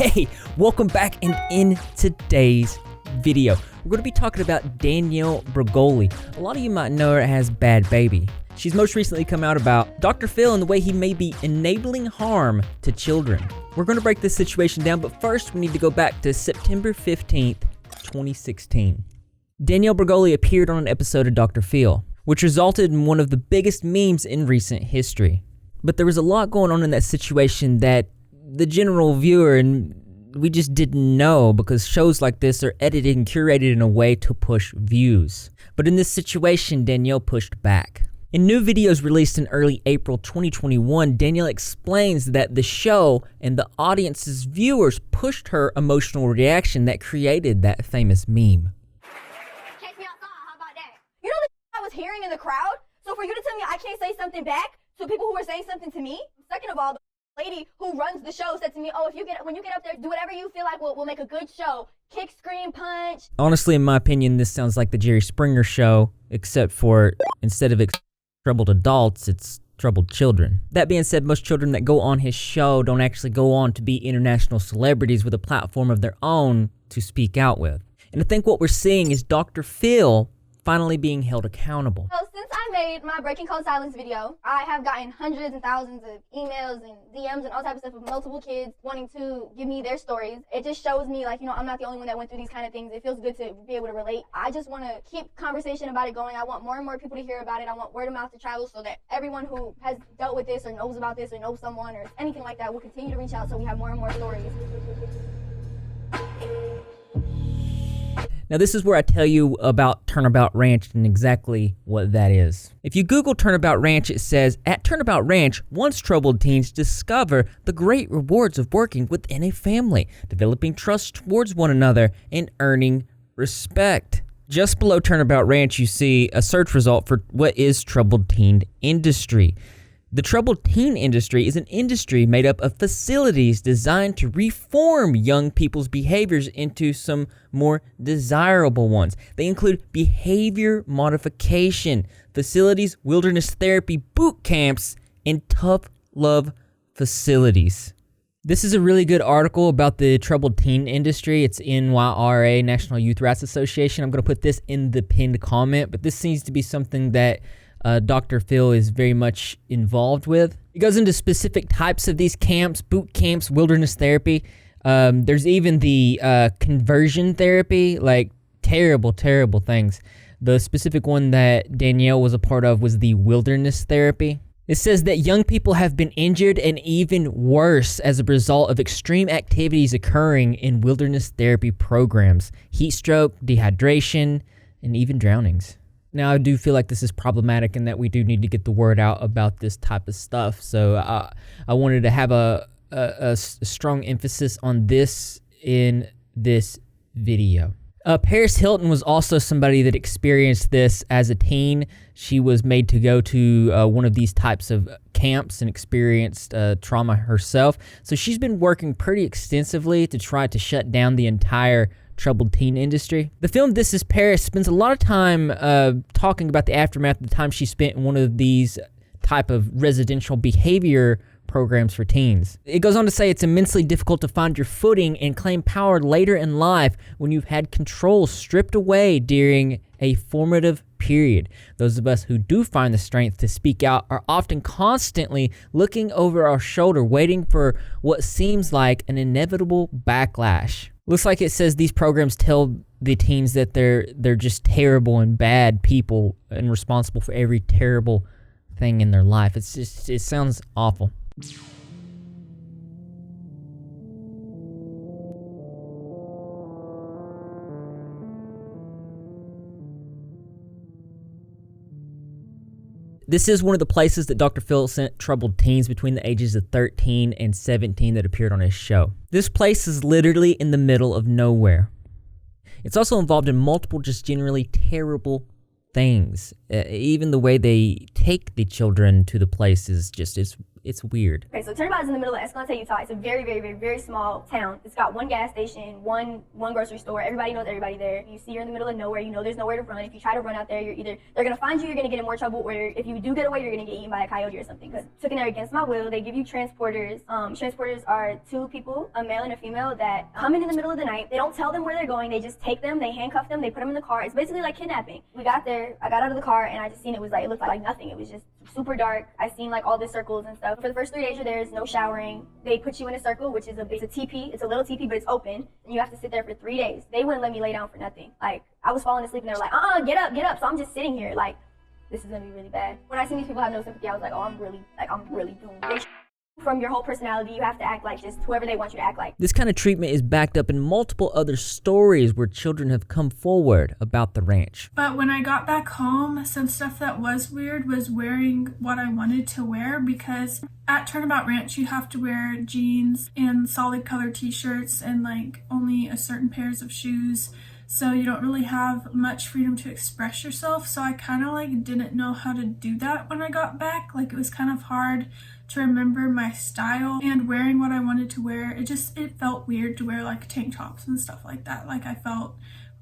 Hey, welcome back, and in today's video, we're going to be talking about Danielle Bregoli. A lot of you might know her as Bad Baby. She's most recently come out about Dr. Phil and the way he may be enabling harm to children. We're going to break this situation down, but first we need to go back to September 15th, 2016. Danielle Bregoli appeared on an episode of Dr. Phil, which resulted in one of the biggest memes in recent history. But there was a lot going on in that situation that the general viewer and we just didn't know, because shows like this are edited and curated in a way to push views. But in this situation, Danielle pushed back. In new videos released in early April 2021, Danielle explains that the show and the audience's viewers pushed her emotional reaction that created that famous meme. Catch me outside, how about that? You know the I was hearing in the crowd? So for you to tell me I can't say something back to people who are saying something to me? Second of all, the lady who runs the show said to me, when you get up there, do whatever you feel like will make a good show. Kick, scream, punch. Honestly, in my opinion, this sounds like the Jerry Springer show, except for instead of troubled adults, it's troubled children. That being said, most children that go on his show don't actually go on to be international celebrities with a platform of their own to speak out with. And I think what we're seeing is Dr. Phil finally being held accountable. So since I made my Breaking Code Silence video, I have gotten hundreds and thousands of emails and DMs and all types of stuff of multiple kids wanting to give me their stories. It just shows me, I'm not the only one that went through these kind of things. It feels good to be able to relate. I just want to keep conversation about it going. I want more and more people to hear about it. I want word of mouth to travel so that everyone who has dealt with this or knows about this or knows someone or anything like that will continue to reach out so we have more and more stories. Now this is where I tell you about Turnabout Ranch and exactly what that is. If you Google Turnabout Ranch, it says, at Turnabout Ranch, once troubled teens discover the great rewards of working within a family, developing trust towards one another, and earning respect. Just below Turnabout Ranch, you see a search result for what is troubled teen industry. The troubled teen industry is an industry made up of facilities designed to reform young people's behaviors into some more desirable ones. They include behavior modification, facilities, wilderness therapy, boot camps, and tough love facilities. This is a really good article about the troubled teen industry. It's NYRA, National Youth Rights Association. I'm going to put this in the pinned comment, but this seems to be something that Dr. Phil is very much involved with. He goes into specific types of these camps, boot camps, wilderness therapy. There's even the conversion therapy, like terrible, terrible things. The specific one that Danielle was a part of was the wilderness therapy. It says that young people have been injured and even worse as a result of extreme activities occurring in wilderness therapy programs. Heat stroke, dehydration, and even drownings. Now, I do feel like this is problematic and that we do need to get the word out about this type of stuff. So I wanted to have a strong emphasis on this in this video. Paris Hilton was also somebody that experienced this as a teen. She was made to go to one of these types of camps and experienced trauma herself. So she's been working pretty extensively to try to shut down the entire troubled teen industry. The film This Is Paris spends a lot of time talking about the aftermath of the time she spent in one of these type of residential behavior programs for teens. It goes on to say it's immensely difficult to find your footing and claim power later in life when you've had control stripped away during a formative period. Those of us who do find the strength to speak out are often constantly looking over our shoulder, waiting for what seems like an inevitable backlash. Looks like it says these programs tell the teens that they're just terrible and bad people and responsible for every terrible thing in their life. It sounds awful. This is one of the places that Dr. Phil sent troubled teens between the ages of 13 and 17 that appeared on his show. This place is literally in the middle of nowhere. It's also involved in multiple just generally terrible things. Even the way they take the children to the place is just, it's it's weird. Okay, so Turnabout is in the middle of Escalante, Utah. It's a very, very, very, very small town. It's got one gas station, one grocery store. Everybody knows everybody there. You see you're in the middle of nowhere. You know there's nowhere to run. If you try to run out there, they're gonna find you. You're gonna get in more trouble. Or if you do get away, you're gonna get eaten by a coyote or something. Because took in there against my will. They give you transporters. Transporters are two people, a male and a female, that come in the middle of the night. They don't tell them where they're going. They just take them. They handcuff them. They put them in the car. It's basically like kidnapping. We got there. I got out of the car and I just seen it looked like nothing. It was just super dark. I seen like all the circles and stuff. For the first 3 days you're there, there's no showering. They put you in a circle, which is it's a teepee. It's a little teepee, but it's open. And you have to sit there for 3 days. They wouldn't let me lay down for nothing. Like, I was falling asleep and they were like, get up. So I'm just sitting here like, this is gonna be really bad. When I seen these people have no sympathy, I was like, I'm really doomed. From your whole personality, you have to act like just whoever they want you to act like. This kind of treatment is backed up in multiple other stories where children have come forward about the ranch. But when I got back home, some stuff that was weird was wearing what I wanted to wear, because at Turnabout Ranch you have to wear jeans and solid color t-shirts and like only a certain pairs of shoes. So you don't really have much freedom to express yourself. So I kind of like didn't know how to do that when I got back. Like, it was kind of hard to remember my style and wearing what I wanted to wear. It felt weird to wear like tank tops and stuff like that. Like, I felt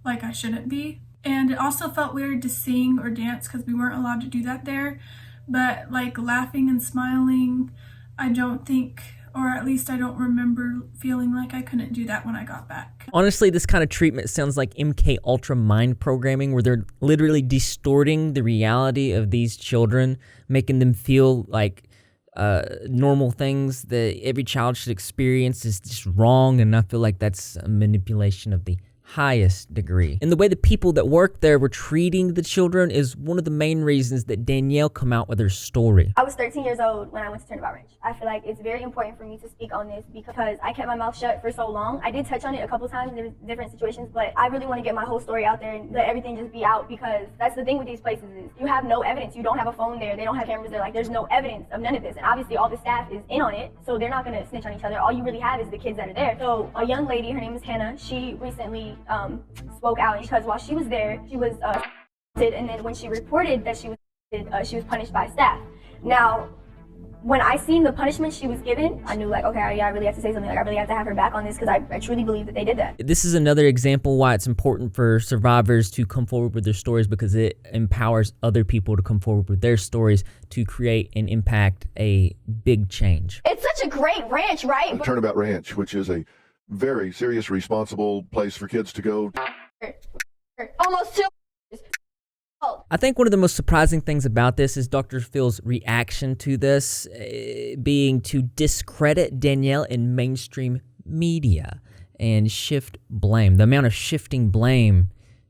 like I shouldn't be. And it also felt weird to sing or dance because we weren't allowed to do that there. But like laughing and smiling, I don't think, or at least I don't remember feeling like I couldn't do that when I got back. Honestly, this kind of treatment sounds like MK Ultra mind programming, where they're literally distorting the reality of these children, making them feel like normal things that every child should experience is just wrong, and I feel like that's a manipulation of the highest degree. And the way the people that work there were treating the children is one of the main reasons that Danielle come out with her story. I was 13 years old when I went to Turnabout Ranch. I feel like it's very important for me to speak on this because I kept my mouth shut for so long. I did touch on it a couple times in different situations, but I really want to get my whole story out there and let everything just be out, because that's the thing with these places is you have no evidence. You don't have a phone there. They don't have cameras there. Like, there's no evidence of none of this. And obviously all the staff is in on it, so they're not going to snitch on each other. All you really have is the kids that are there. So a young lady, her name is Hannah, she recently spoke out because while she was there, she was and then when she reported that she was punished by staff. Now, when I seen the punishment she was given, I knew like, okay, I really have to say something. Like, I really have to have her back on this because I truly believe that they did that. This is another example why it's important for survivors to come forward with their stories, because it empowers other people to come forward with their stories to create and impact a big change. It's such a great ranch, right? Turnabout Ranch, which is a very serious, responsible place for kids to go. Almost 2 years. I think one of the most surprising things about this is Dr. Phil's reaction to this being to discredit Danielle in mainstream media and shift blame. The amount of shifting blame,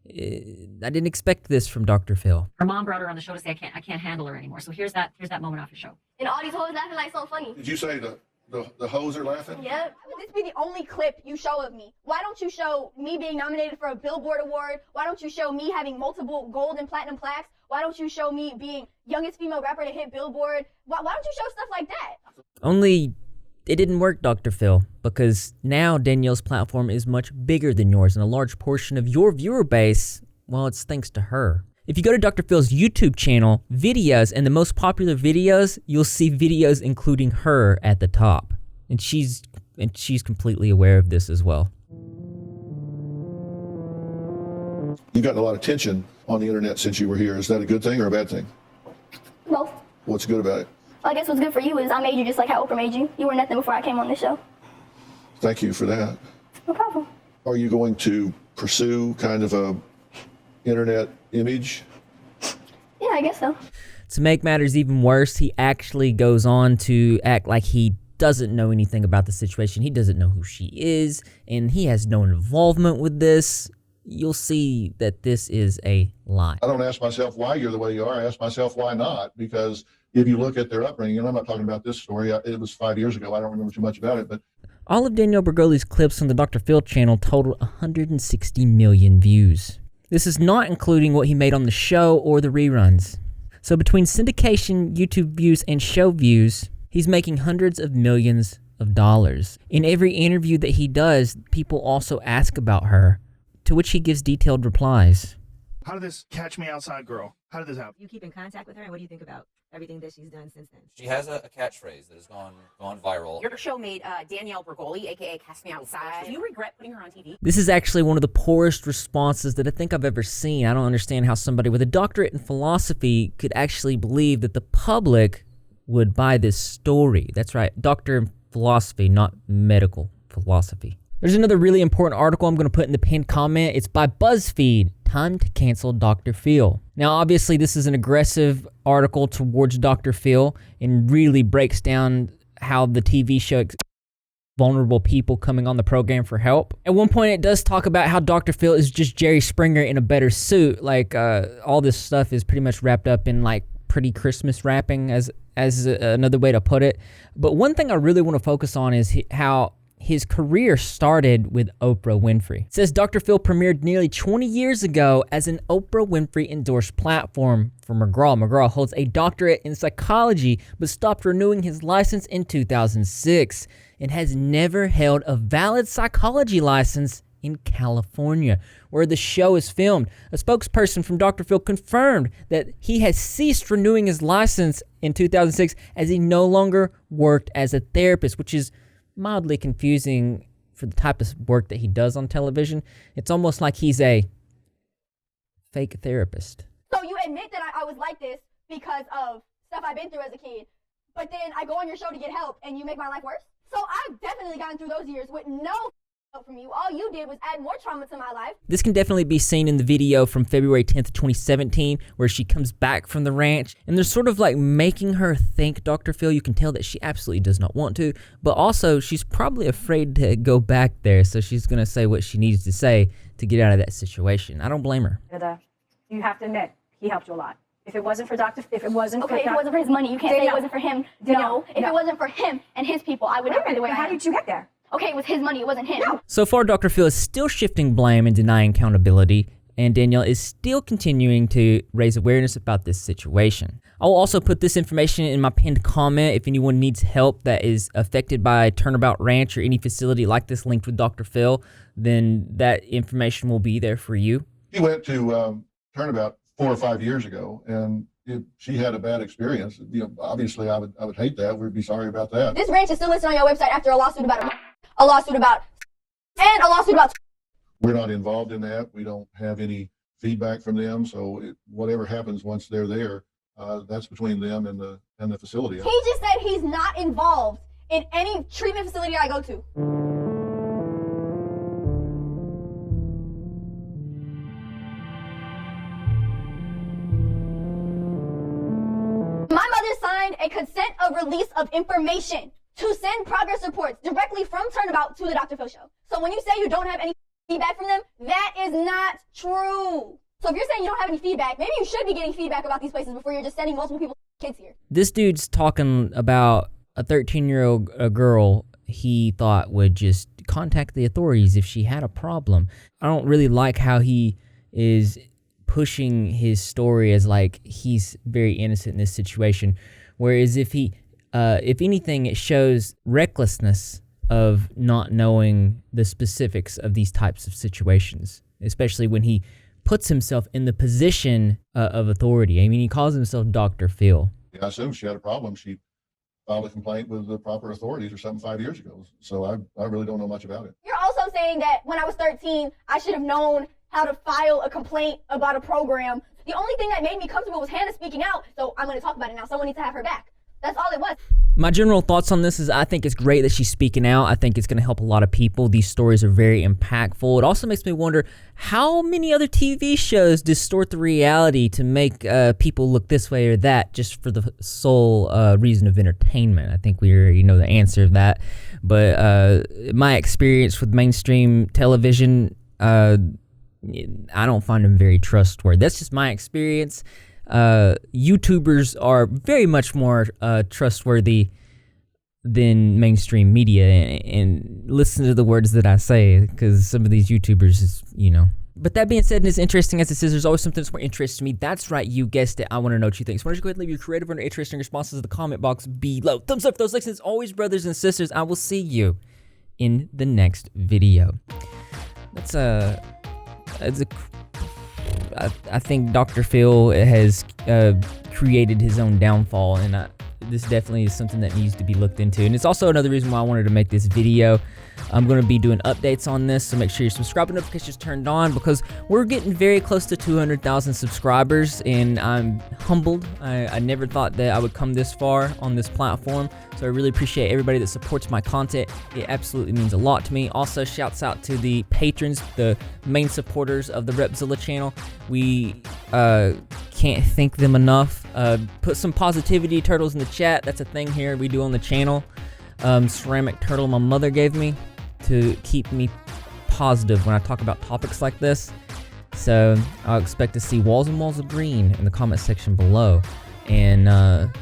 I didn't expect this from Dr. Phil. Her mom brought her on the show to say, I can't handle her anymore. So here's that moment off the show. And all these hoes laughing like so funny. Did you say the hoes are laughing? Yep. Would this be the only clip you show of me? Why don't you show me being nominated for a Billboard award? Why don't you show me having multiple gold and platinum plaques? Why don't you show me being youngest female rapper to hit Billboard? Why don't you show stuff like that? Only it didn't work, Dr. Phil, because now Danielle's platform is much bigger than yours, and a large portion of your viewer base, well, it's thanks to her. If you go to Dr. Phil's YouTube channel, videos, and the most popular videos, you'll see videos including her at the top. And she's completely aware of this as well. You've gotten a lot of attention on the internet since you were here. Is that a good thing or a bad thing? Both. What's good about it? Well, I guess what's good for you is I made you just like how Oprah made you. You were nothing before I came on this show. Thank you for that. No problem. Are you going to pursue kind of a internet image? Yeah, I guess so. To make matters even worse, he actually goes on to act like he doesn't know anything about the situation. He doesn't know who she is, and he has no involvement with this. You'll see that this is a lie. I don't ask myself why you're the way you are. I ask myself why not, because if you look at their upbringing, and I'm not talking about this story, it was 5 years ago. I don't remember too much about it, but all of Danielle Bergoli's clips on the Dr. Phil channel totaled 160 million views. This is not including what he made on the show or the reruns. So between syndication, YouTube views, and show views, he's making hundreds of millions of dollars. In every interview that he does, people also ask about her, to which he gives detailed replies. How did this catch me outside girl? How did this happen? You keep in contact with her, and what do you think about everything that she's done since then? She has a catchphrase that has gone viral. Your show made Danielle aka Cast Me Outside. Do you regret putting her on TV? This is actually one of the poorest responses that I think I've ever seen. I don't understand how somebody with a doctorate in philosophy could actually believe that the public would buy this story. That's right, doctor in philosophy, not medical philosophy. There's another really important article I'm going to put in the pinned comment. It's by BuzzFeed. Time to cancel Dr. Phil. Now, obviously, this is an aggressive article towards Dr. Phil and really breaks down how the TV show vulnerable people coming on the program for help. At one point, it does talk about how Dr. Phil is just Jerry Springer in a better suit. Like, all this stuff is pretty much wrapped up in, like, pretty Christmas wrapping, as another way to put it. But one thing I really want to focus on is how his career started with Oprah Winfrey. It says Dr. Phil premiered nearly 20 years ago as an Oprah Winfrey endorsed platform for McGraw. McGraw holds a doctorate in psychology, but stopped renewing his license in 2006 and has never held a valid psychology license in California, where the show is filmed. A spokesperson from Dr. Phil confirmed that he has ceased renewing his license in 2006 as he no longer worked as a therapist, which is mildly confusing for the type of work that he does on television. It's almost like he's a fake therapist. So you admit that I was like this because of stuff I've been through as a kid, but then I go on your show to get help and you make my life worse? So I've definitely gotten through those years with no help from you. All you did was add more trauma to my life. This can definitely be seen in the video from February 10th, 2017, where she comes back from the ranch, and they're sort of like making her thank Dr. Phil. You can tell that she absolutely does not want to, but also she's probably afraid to go back there, so she's going to say what she needs to say to get out of that situation. I don't blame her. You have to admit, he helped you a lot. If it wasn't for if it wasn't okay, if it wasn't for his money, you can't say it wasn't for him. No, if it wasn't for him and his people, I would not be the way I am. How did you get there? Okay, it was his money, it wasn't him. No. So far, Dr. Phil is still shifting blame and denying accountability, and Danielle is still continuing to raise awareness about this situation. I'll also put this information in my pinned comment if anyone needs help that is affected by Turnabout Ranch or any facility like this linked with Dr. Phil, then that information will be there for you. She went to Turnabout 4 or 5 years ago, and if she had a bad experience, obviously I would hate that. We'd be sorry about that. This ranch is still listed on your website after a lawsuit about a lawsuit about. We're not involved in that. We don't have any feedback from them. So whatever happens once they're there, that's between them and the facility. He just said he's not involved in any treatment facility I go to. My mother signed a consent of release of information to send progress reports directly from Turnabout to the Dr. Phil show. So when you say you don't have any feedback from them, that is not true. So if you're saying you don't have any feedback, maybe you should be getting feedback about these places before you're just sending multiple people's kids here. This dude's talking about a 13-year-old girl he thought would just contact the authorities if she had a problem. I don't really like how he is pushing his story as like he's very innocent in this situation, whereas if anything, it shows recklessness of not knowing the specifics of these types of situations, especially when he puts himself in the position of authority. I mean, he calls himself Dr. Phil. I assume she had a problem. She filed a complaint with the proper authorities or something 5 years ago. So I really don't know much about it. You're also saying that when I was 13, I should have known how to file a complaint about a program. The only thing that made me comfortable was Hannah speaking out, so I'm going to talk about it now. Someone needs to have her back. That's all it was. My general thoughts on this is I think it's great that she's speaking out. I think it's going to help a lot of people. These stories are very impactful. It also makes me wonder how many other TV shows distort the reality to make people look this way or that just for the sole reason of entertainment. I think we already know the answer of that. But my experience with mainstream television, I don't find them very trustworthy. That's just my experience. YouTubers are very much more trustworthy than mainstream media, and listen to the words that I say, because some of these YouTubers is, But that being said, and as interesting as this is, there's always something that's more interesting to me. That's right, you guessed it. I want to know what you think. So why don't you go ahead and leave your creative and interesting responses in the comment box below. Thumbs up for those likes, and as always, brothers and sisters, I will see you in the next video. That's a I think Dr. Phil has created his own downfall, and this definitely is something that needs to be looked into. And it's also another reason why I wanted to make this video. I'm going to be doing updates on this, so make sure your subscribe notifications turned on, because we're getting very close to 200,000 subscribers, and I'm humbled. I never thought that I would come this far on this platform, so I really appreciate everybody that supports my content. It absolutely means a lot to me. Also, shouts out to the patrons, the main supporters of the Repzilla channel. We can't thank them enough. Put some positivity turtles in the chat. That's a thing here we do on the channel. Ceramic turtle my mother gave me to keep me positive when I talk about topics like this. So I'll expect to see walls and walls of green in the comment section below. And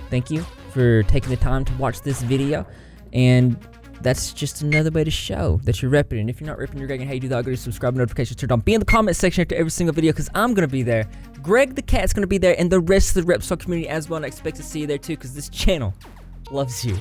thank you for taking the time to watch this video. And that's just another way to show that you're repping. And if you're not repping your Greg and how you do that, go to subscribe, notifications turned on. Be in the comment section after every single video, because I'm going to be there. Greg the Cat's going to be there, and the rest of the Repstar community as well. And I expect to see you there too, because this channel loves you.